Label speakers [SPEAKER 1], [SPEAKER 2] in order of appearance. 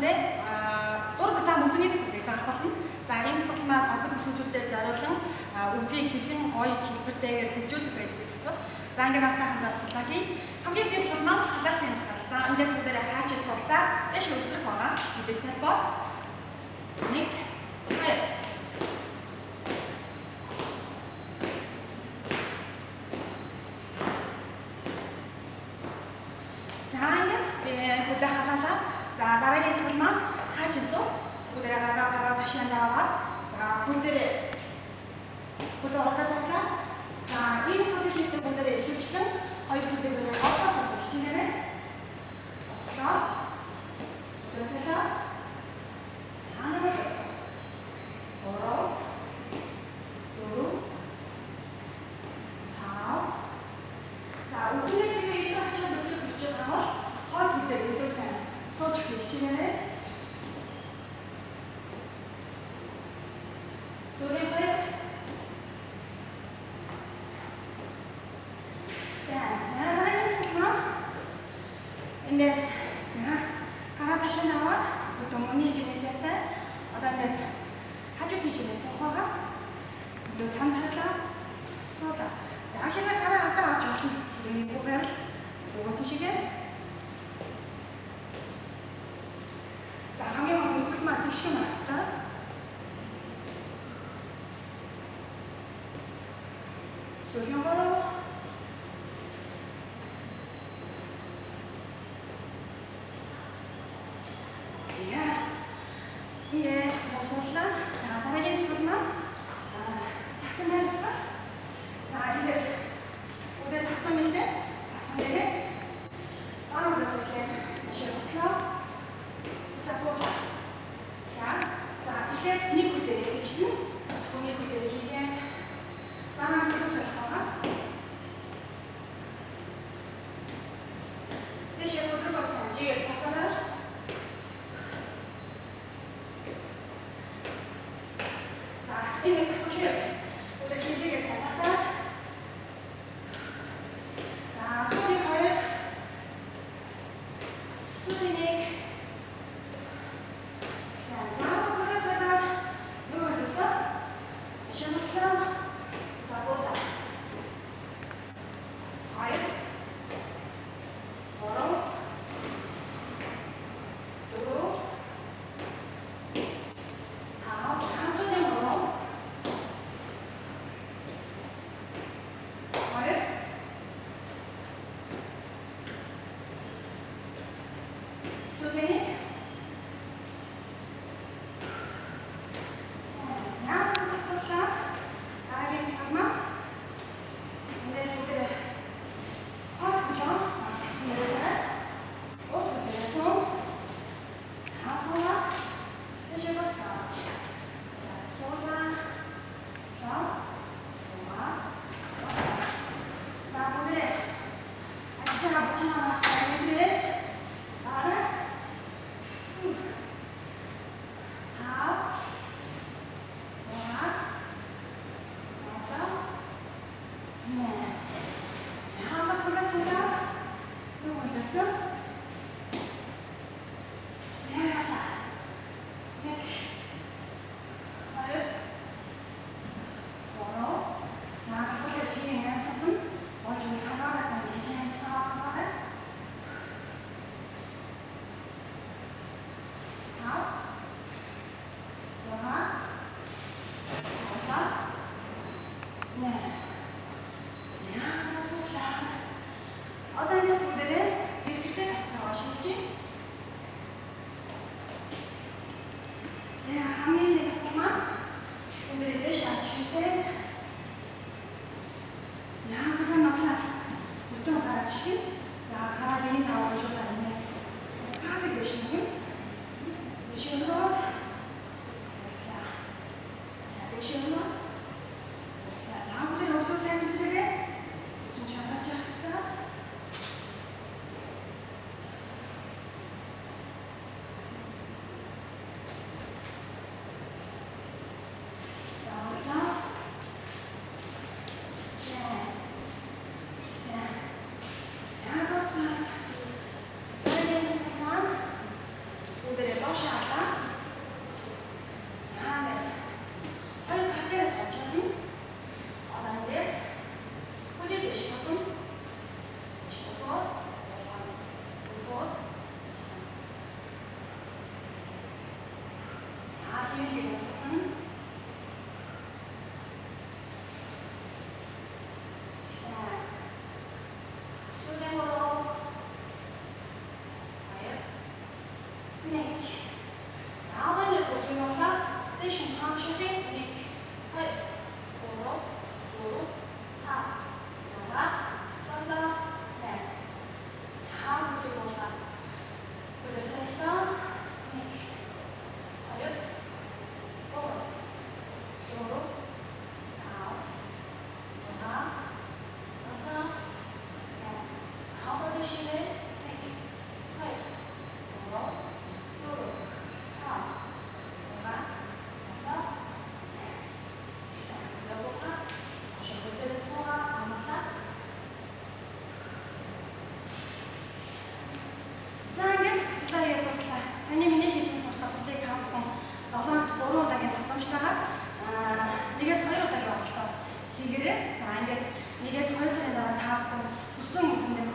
[SPEAKER 1] үндэ дур булаан мөнгөний засварыг заах болно. За энэ засвар маань охид өсвөчүүдэд зориулсан үгзийг хэрхэн гоё хэлбэртэйгээр хөгжүүлэх байдаг засвар. За ингээд наатаа хандаад судлаа хий. Хамгийн ихний засвар маань халаалтын засвар. За эндээс бүгдээрээ хаач суултаа дэш өсрөх байгаа. Хэлбэг салбар. 1 2 За дараагийн засвар маань хаач суулт. Бүгдээрээ гараа ташаанд аваад за хөл дээр хөл ороод татлаа. За энэ засварыг хийхдээ бүгдээрээ ихэвчлэн хоёр хөлөг дээр олдоос хичнээнэ. Ослоо. Тэсэлээ. Санаагаа. Ороо. Дөрөв. тав. За үгээр би их хачаад өгөх гэж байгаа бол хойд хөл дээр үлээсэн сууж хичнээнэ. Эндээс за гараа ташаанд аваад өдөөний жинэзэтэй одоо эндээс хажуу тийшээ суух байгаа. Илүү там тавлаа. Суулаа. За хинэ гараа алдаа авч болно. Хэрэггүй байвал нөгөө тийшээ. За хамгийн гол нь хөл маань тийшээ марах хэрэгтэй. Сүүлийн гороо ингээд босуулаад за дараагийн засвар маань тагцсан байсаа. За эндээс үдээ тагцсан мэлээ. Тагцсан дээрээ араас ихээр машин бослоо. За боолоо. За ихээр нэг үдээ ичнэ. Нэг үдээ хийгээд дараа нь хасах байгаа. Дэшээ бослоо басан жигээ тасараа. Энэ хэсгээр үдэ хэмжээгээс хатаа. За сүүний хоёр. Сүүний нэг. За бүгдээсээ нүгэлсээ. Шамслаа. За бола. Хоёр. Гурав. дөрөв. доош хаалаа. За ингэж хоёр тал дээр тавьчихсан. Одоо ингэж хүлээж дэш бодсон. Шотоо. Бод. За хийж явсан. Саний миний хийсэн цуцлалыг та бүхэн 7-нд 3 удаагийн давтамжтайгаар 1-2 удаагийн оролтоор хийгээрэй. За ингээд 1-2 сарын дараа та бүхэн хүссэн үгэндээ